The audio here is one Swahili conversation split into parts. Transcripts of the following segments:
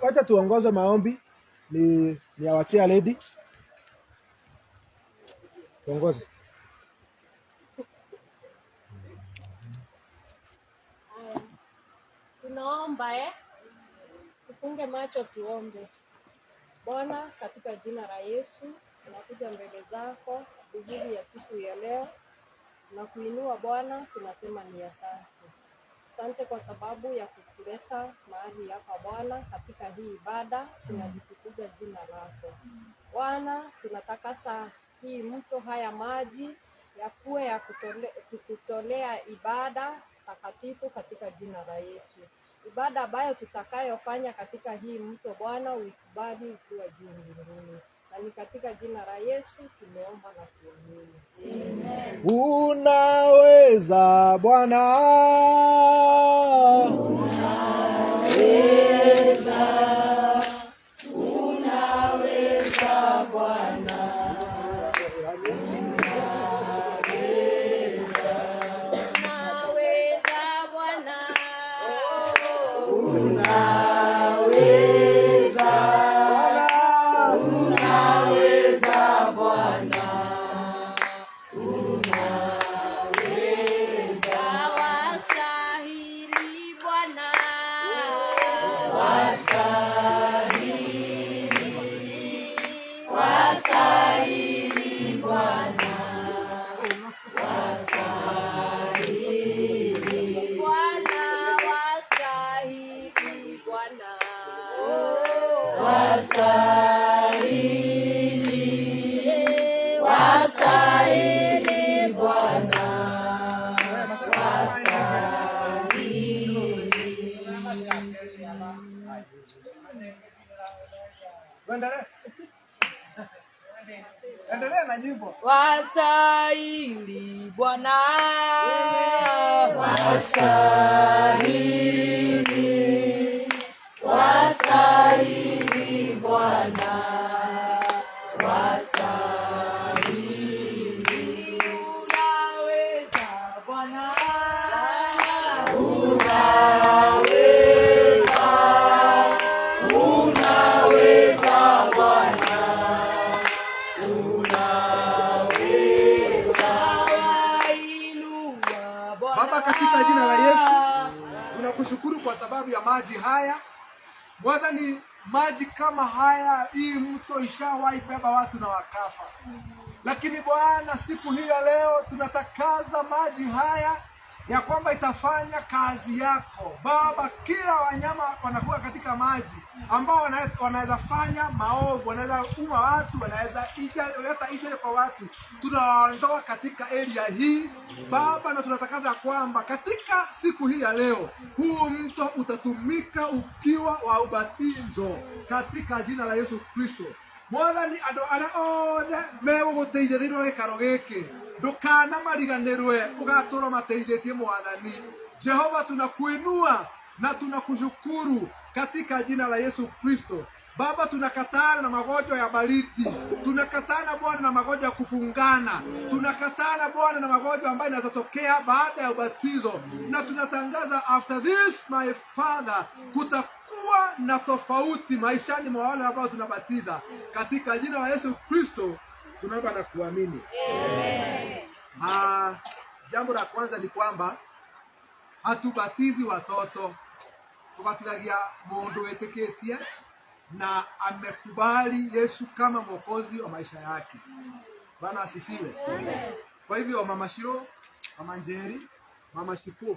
Wacha tuongoze maombi. Ni awachia lady tuongoze. Tunaomba tufunge macho tuombe. Bwana, katika jina la Yesu tunakuja mbele zako ajili ya siku ya leo na kuinua Bwana, tunasema ni asante. Asante kwa sababu ya kukuleta mahali hapa Bwana, katika hii ibada tunalitukuza jina lako. Bwana, tunatakasa hii mto, haya maji yakuwe ya kutolea ibada takatifu katika jina la Yesu. Ibada ambayo tutakayofanya katika hii mto Bwana, uikubali ukiwa juu mbinguni. Na ni katika jina la Yesu tumeomba na kuamini. Amen. Unaweza Bwana. Unaweza Bwana. Endelea na nyimbo. Wastahili Bwana. Wastahili. Wastahili Bwana. Wastahili. Unaweza Bwana. Baba, katika jina la Yesu tunakushukuru kwa sababu ya maji haya. Bwana, ni maji kama haya, hii mto ishawahi beba watu na wakafa. Lakini Bwana, siku hii ya leo tunatakaza maji haya ya kwamba itafanya kazi yako. Baba, kila wanyama wanakuwa katika maji ambao wanaweza fanya maovu, wanaweza uma watu, wanaweza leta ijele kwa watu, tunawaondoa katika area hii Baba, na tunatakaza kwamba katika siku hii ya leo huu mto utatumika ukiwa wa ubatizo katika jina la Yesu Kristo. Mwathani ando ara othe megũgũteithĩrĩria gĩkaro gĩkĩ ndũkana mariganĩrwe, ũgatũra mateithĩtie Mwathani Jehova. Tunakuinua na tunakushukuru katika jina la Yesu Kristo. Baba, tunakatana na magonjwa ya baridi, tunakatana Bwana na magonjwa ya kufungana, tunakatana Bwana na magonjwa ambayo yanatokea baada ya ubatizo, na tunatangaza after this my Father kutakuwa na tofauti maishani mwa wale ambao tunabatiza katika jina la Yesu Kristo. Tunaomba na kuamini. Amen. Jambo la kwanza ni kwamba hatubatizi watoto, tubatizagia mundu wetĩkĩtie na amekubali Yesu kama mwokozi wa maisha yake. Bwana asifiwe. Amen. Kwa hivyo Mama Shiro, Mama Njeri, Mama Shiku,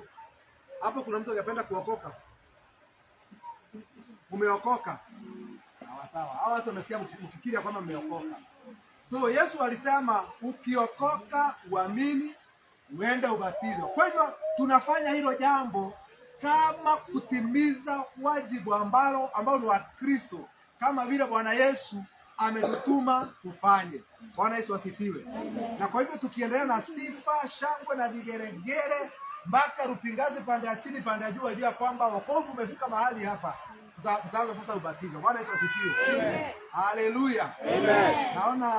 hapo kuna mtu angependa kuokoka? Umeokoka? Sawa sawa. Hao watu wamesikia mkifikiria kwamba mmeokoka. So Yesu alisema ukiokoka uamini uende ubatizo. Kwa hivyo tunafanya hilo jambo kama kutimiza wajibu ambao ni wa Kristo, kama vile Bwana Yesu ametutuma tufanye. Bwana Yesu asifiwe. Na kwa hivyo tukiendelea na sifa, shangwe na vigeregere mpaka Rupingazi pande ya chini pande ya juu, wajua kwamba wokovu umefika mahali hapa. Tutaanza sasa ubatizo. Bwana Yesu asifiwe. Amen. Haleluya. Amen. Naona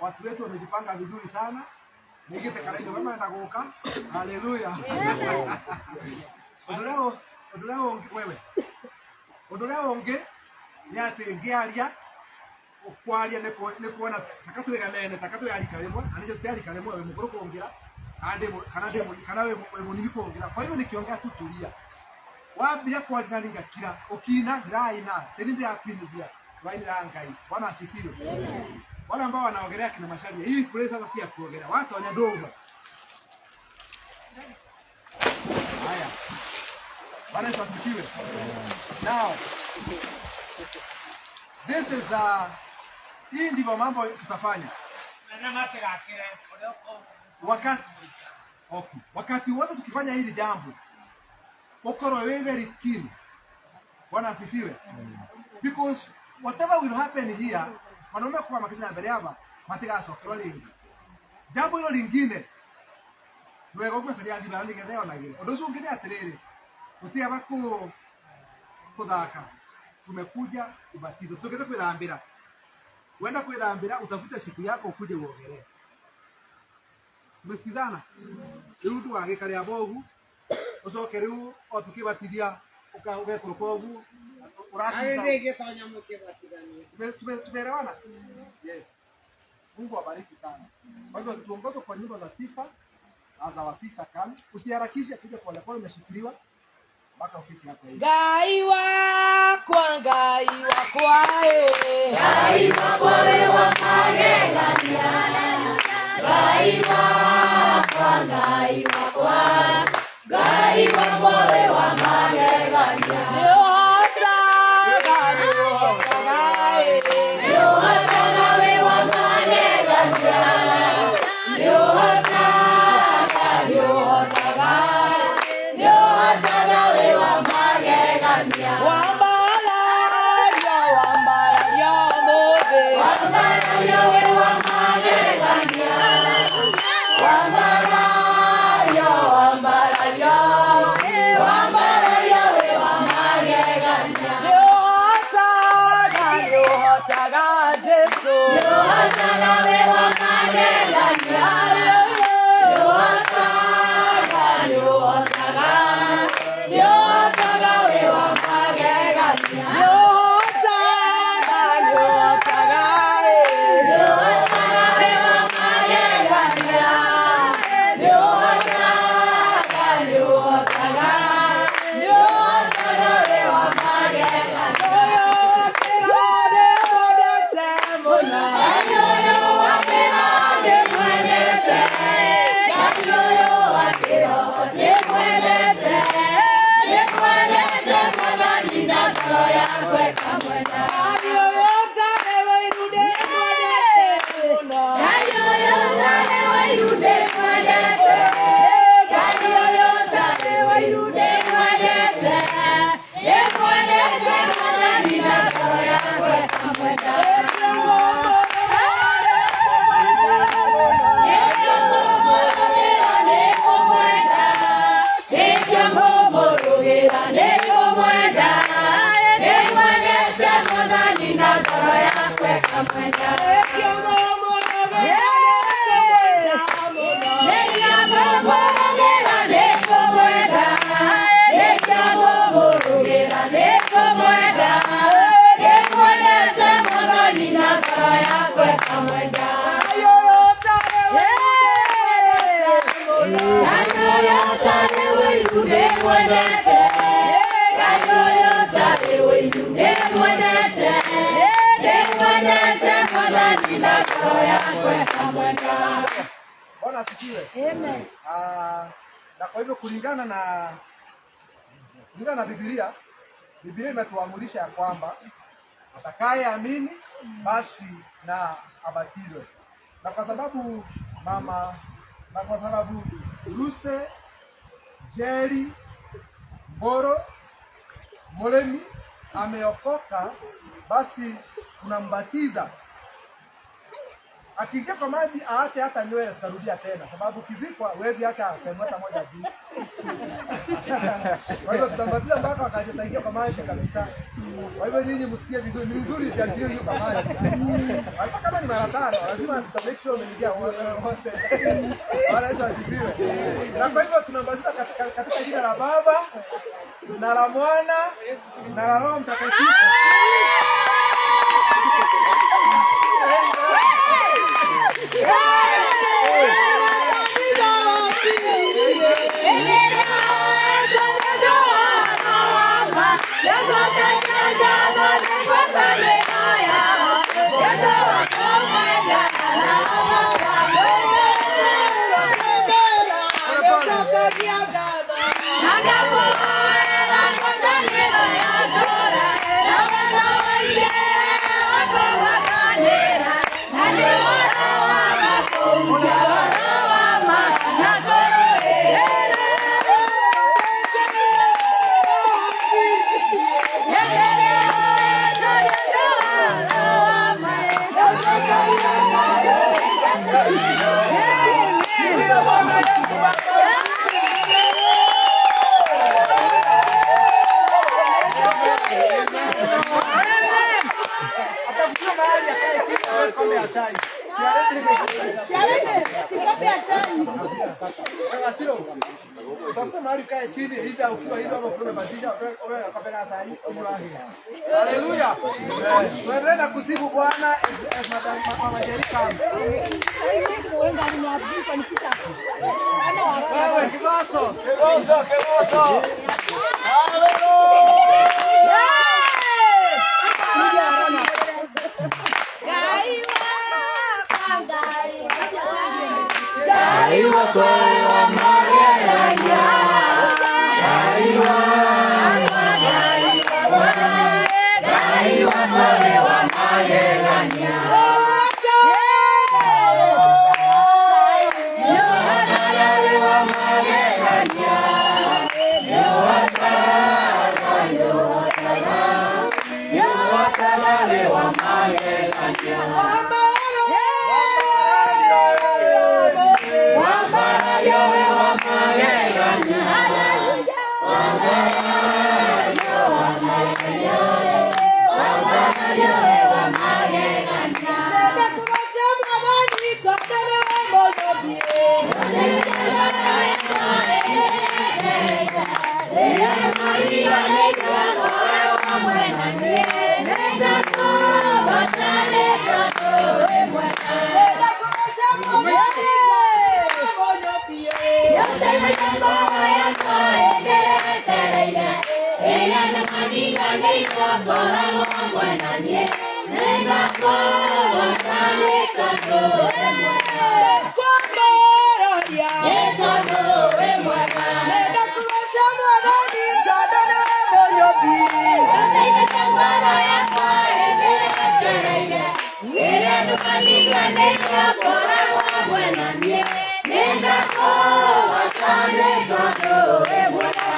watu wetu wamejipanga vizuri sana. Nigite karaito kama ndagoka. Haleluya. Odoleo wewe. Undu ria ungi ni ati ngiaria ukwaria ni kuona takatu iganene takatu ya rika rimwe na nijo tiarika rimwe we mukuru kuongira kana we munini kuongira. Kwa hivyo nikiongea tu tulia, wambia kwaria ringa kira ukina raina teni ndia kwinithia raina Ngai. Bwana asifiwe. Wale ambao wanaongelea kina masharia hii kule sasa si ya kuongelea watu wanyadogo. Haya. Bwana asifiwe. Now this is hii ndivyo mambo tutafanya. Wakati wote tukifanya hili jambo ukoro very keen. Bwana asifiwe. Because whatever will happen here, wanaume kwa makini mbele hapa matigacokerwa ringi. Jambo hilo lingine nwega umesaria ngibara nigetheo nagire. Undu ucio ngine atiriri utiaba kuthaka. Tumekuja ubatizo. Tukete kwithambira. Uenda kwithambira utafute siku yako ukuje uogelee. Umesikizana? Riu tu wage kale abogu. Ucoke riu o tukibatithia ukagekuru kogu. Tumeelewana? Yes. Mungu awabariki sana. Kwa hivyo tuongozwe kwa nyimbo za sifa za wasista kama. Usiharakishe kuja pole pole, umeshikiliwa mpaka ufike hapo. Ngai wakwa, Ngai wakwa, Ngai wakwa we wa magegania. Ngai wakwa, Ngai wakwa, Ngai wakwa we wa magegania. Bwana asifiwe. Amen. Na kwa hivyo kulingana na Biblia imetuamurisha ya kwamba atakayeamini basi na abatizwe. Na kwa sababu Ruse, Jerry, Mboro, Molemi ameokoka, basi tunambatiza. Akiingia kwa maji aache hata nywele, tutarudia tena, sababu kizikwa huwezi acha sehemu hata moja juu. Kwa hivyo tutambatiza mpaka wakati kwa maji kabisa. Kwa hivyo nyinyi msikie vizuri, ni vizuri tiajiri hiyo kwa maji. Hata kama ni mara 5 lazima tutamake sure umeingia wote. Bwana Yesu asifiwe. Na kwa hivyo tunambatiza katika jina la Baba na la Mwana na la Roho Mtakatifu. Tafuta mahali kae chini hicha ukiwa hivyo hapo kuna badisha wewe akapenda saa hii kunywa hii. Haleluya. Wewe na kusifu Bwana as Mama Jerika. Wewe kigoso. Daiwa kwa magerania, daiwa kwa magerania.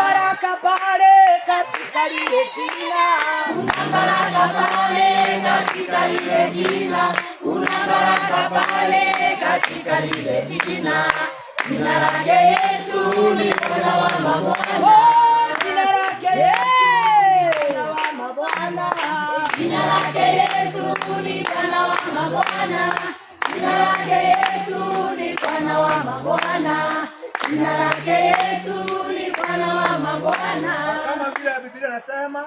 Baraka pale katika lile jina, kuna baraka pale katika lile jina, kuna baraka pale katika lile jina. Jina lake Yesu ni Bwana wa mabwana. Jina lake Yesu ni Bwana wa mabwana. Jina lake Yesu ni Bwana wa mabwana. Jina lake Yesu ni Bwana wa mabwana. Jina lake Yesu ni Bwana wa mabwana. Kama vile Biblia inasema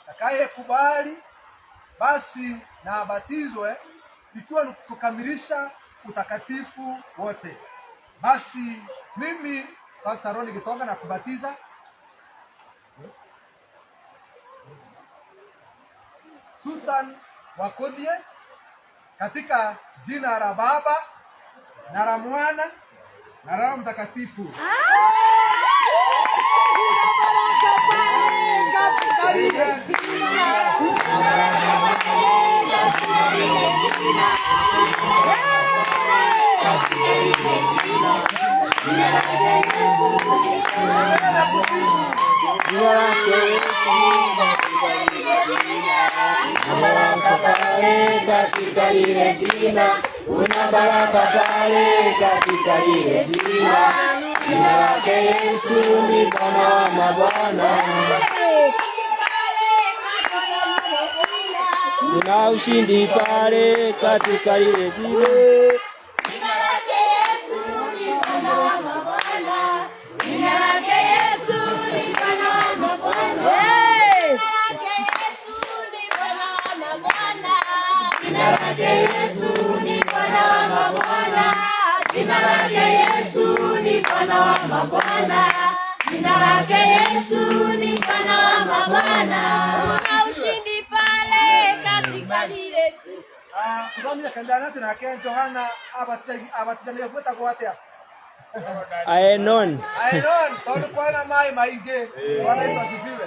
atakayekubali basi na abatizwe ikiwa ni kukamilisha utakatifu wote. Basi mimi Pastor Ron Gitonga na kubatiza Susan Wakodie katika jina la Baba na la Mwana na Roho Mtakatifu. Katika lile jina, kuna baraka pale katika lile jina. Jina lake Yesu ni Bwana wa mabwana. Kuna ushindi pale katika lile jina. Jina lake Yesu ni Bwana wa mabwana. Jina lake Yesu ni Bwana wa mabwana. Jina lake Yesu ni Bwana wa mabwana. Jina lake Yesu ni Bwana wa mabwana. Kuna ushindi pale katika lile jina. Kuzamia kandana tena kenzo hana abatitania kweta kwa atia. Aenon. Tawali kwa na mainge. Bwana Yesu asifiwe.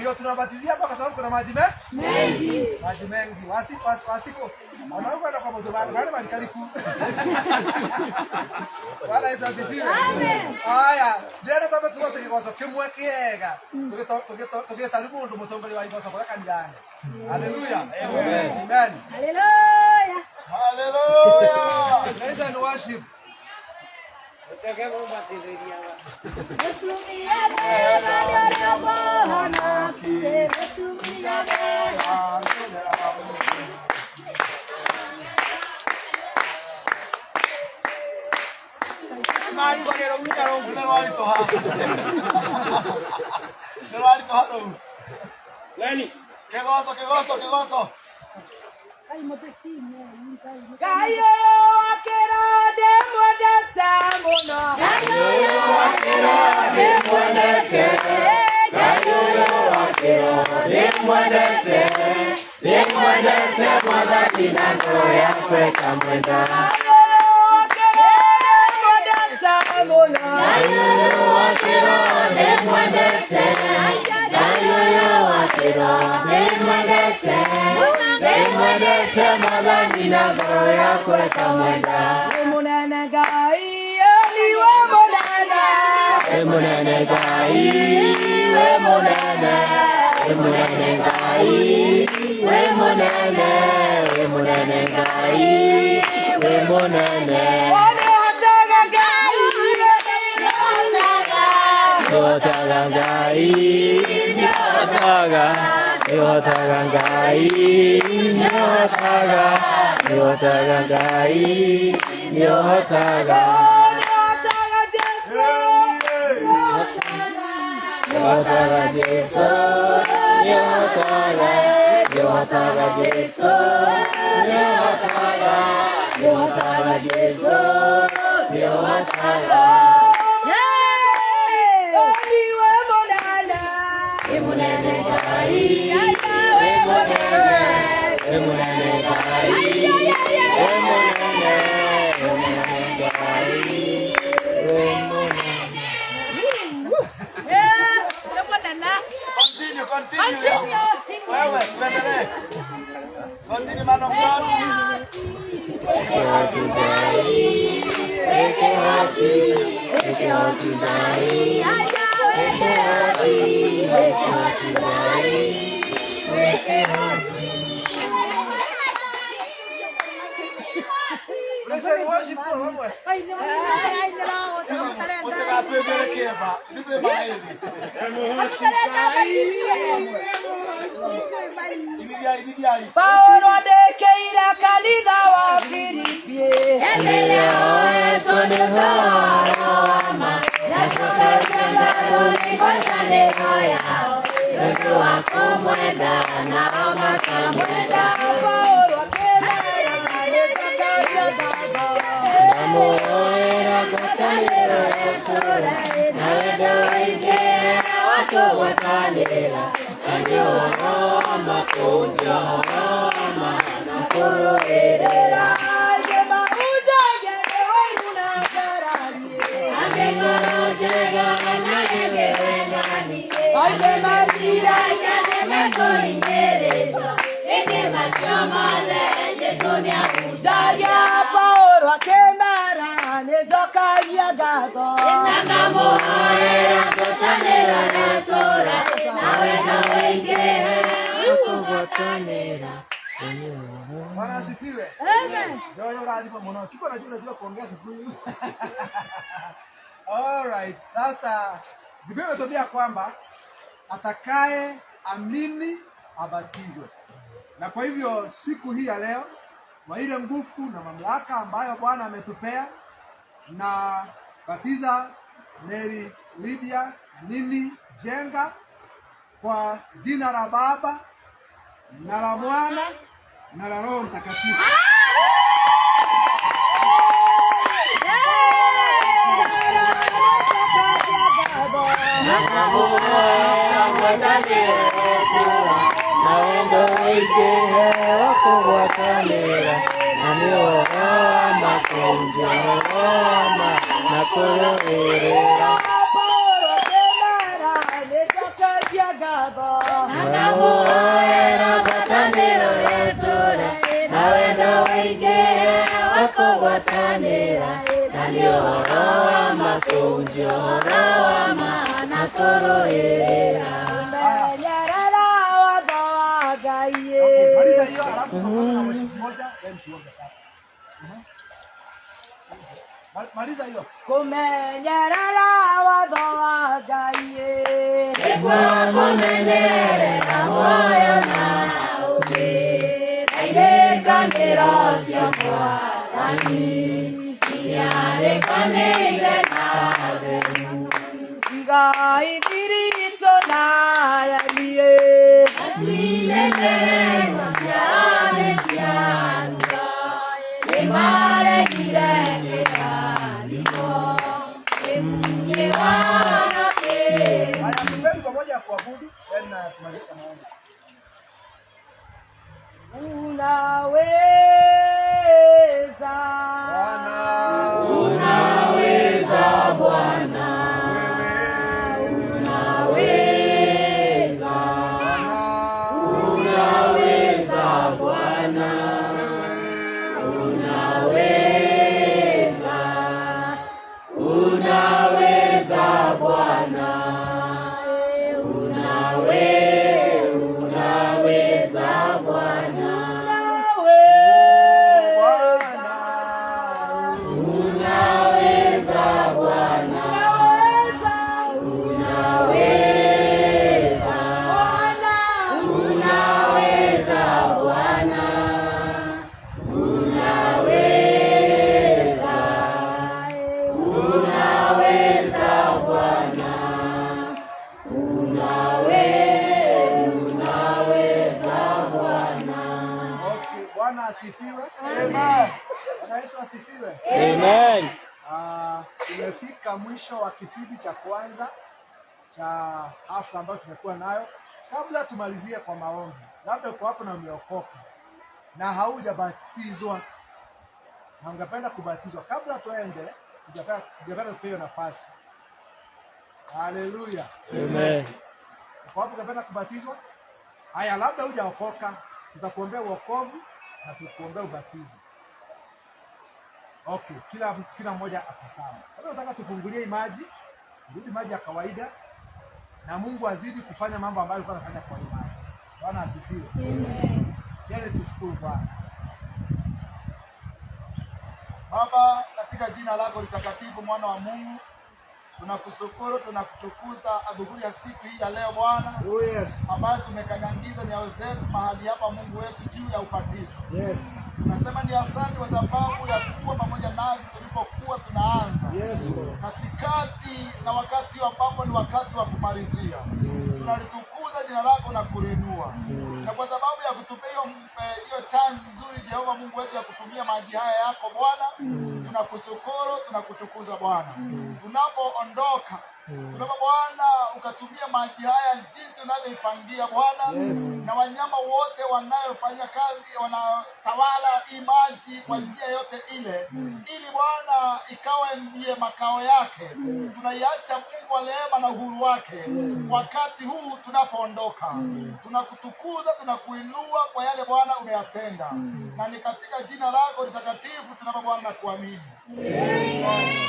Ndio tunabatizia hapa kwa sababu kuna maji mengi. Maji mengi. Wasiko. Wanaokwenda kwa moto bado kaliku. Bwana Yesu asifiwe. Amen. Haya, ndio kama tukote kikoso kimwekiega. Tuketa rumundu mutombali wa ikoso kwa kanigani. Hallelujah. Amen. Amen. Hallelujah. Hallelujah. Praise and worship. Lenny. Qué gozo. Gayo akero de modata mono. Gayo akero de modata. Gayo akero de modata. De modata modati na ngoya kweka mwenda. Gayo akero de modata mono. Gayo akero de modata. Gayo akero de modata. Demodete madani na goya kweka mwenda. Emunene gai, eliwe munene. Emunene gai, we munene. Emunene gai, we munene. Emunene gai, we munene. Wale hataga gai, yotaga gai, yotaga. Yotaga gai, yotaga Jesu, yotaga Jesu, yotaga Jesu, yotaga Jesu, yotaga. Emunene gai, emunene gai, Continue. Wewe, tuendelee. Continue, man of God. Paulo adekeira kanitha wa Filipi. Endelea tone homa. Nashoka ndani kwa kanisa yao. Ndio wako mwenda na makamwenda. Paulo akenda yeye baba. Namoera gotanera tora. Naenda inge watu watanera. Ndio homa kuja homa na koroera. Jema ujaje wewe unakarani. Angekorojaga na yeye nani. Aje mashira yake makoingereza. Enge mashamale Yesu ni akujaga. Paulo akemara nezokagia gago. Nangamo era gotanera na tora. Nawe na wenge akugotanera. Bwana asifiwe. Amen. Ndio radi kwa mwana. Siko najua kuongea Kikuyu. All right. Sasa Biblia inatuambia kwamba atakaye amini abatizwe. Na kwa hivyo siku hii ya leo kwa ile nguvu na mamlaka ambayo Bwana ametupea na batiza Mary Lydia Nini Jenga kwa jina la Baba na la Mwana na la Roho Mtakatifu. nawendo igihe wakugwatanira naniwoama kunjoroama nakuroerera namuoera gwataniro yetura nawendo igihe wakugwatanira naniwoama kunjoroama nakuroerera. Maliza hiyo alafu na mwisho mmoja then tuombe sasa. Maliza hiyo. Kumenyerera watho wa Ngai. Kumenyerera moyo na ubi. Naikanĩro ciakwa thani. Iarĩkanĩire na thĩnu. Ngai Kristo na aramie. Atuimenyererwo ciame ciaruga. Nĩmaregire kĩrathimo. Emunye wanake. Haya, tupeni pamoja kuabudu then tumalize maombi. Unaweza Bwana. Unaweza Bwana. Unaweza. Unaweza Bwana. Unaweza. Unaweza Bwana. Unaweza Bwana. Bwana asifiwe. Amen. Bwana Yesu asifiwe. Amen. Tumefika mwisho wa kipindi cha kwanza cha hafla ambayo tumekuwa nayo. Kabla tumalizie kwa maombi, labda uko hapo na umeokoka na haujabatizwa na ungependa kubatizwa, kabla tuende, ungependa tupewe nafasi. Haleluya. Amen. Uko hapo ungependa kubatizwa? Haya, labda hujaokoka, tutakuombea wokovu na tukuombea ubatizo. Okay, kila mmoja ako sawa. Kama nataka tufungulie maji, rudi maji ya kawaida na Mungu azidi kufanya mambo ambayo alikuwa anafanya kwa imani. Bwana asifiwe. Amen. Chele tushukuru Bwana. Baba, katika jina lako litakatifu, mwana wa Mungu, tunakushukuru, tunakutukuza adhuhuri ya siku hii ya leo Bwana. Oh yes. Ambayo tumekanyangiza nyayo zetu mahali hapa Mungu wetu juu ya ubatizo. Yes. Tunasema ni asante kwa sababu ya kuwa pamoja nasi tulipokuwa tunaanza. Yes. Katikati na wakati ambapo ni wakati wa kumalizia. Tunalitukuza jina lako na kulinua. Na kwa sababu ya kutupea hiyo chance nzuri Jehova Mungu wetu ya kutumia maji haya yako Bwana, tunakushukuru, tunakutukuza Bwana. Tunapoondoka, tunaomba Bwana ukatumia maji haya jinsi unavyoipangia Bwana. Yes. Na wanyama wote wanayofanya kazi, wanatawala hii maji kwa njia yote ile, ili Bwana ikawe ndiye makao yake. Tunaiacha Mungu wa rehema na uhuru wake wakati huu tunapoondoka. Tunakutukuza, tunakuinua kwa yale Bwana umeyatenda. Na ni katika jina lako litakatifu tunaomba Bwana na kuamini. Amen.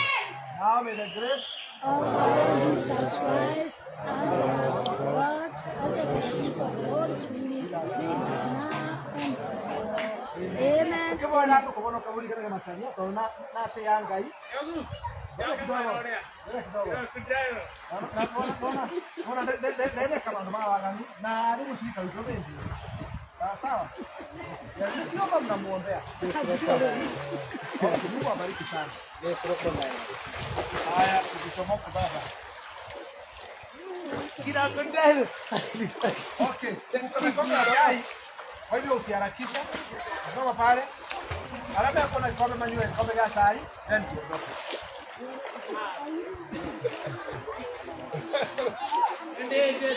Now may the grace of our Lord Jesus Christ, and the love of God, and the fellowship of the Holy Spirit, be with us now and forever. Amen. Ukibona hapo kuona kaburi katika masania tunaona nate yanga hii. Ndio kidogo. Ona kama ndo maana wagani na ndio shirika hilo ndio. Sawa sawa. Ndio kama mnamuombea. Mungu awabariki sana. Haya, tukichomoka baba. Kila kondeni. Okay, tunakomea chai. Kwa hivyo usiharakisha. Soma pale. Alama yako na kombe manywe, kombe ga sai, then tuondoke. Ndio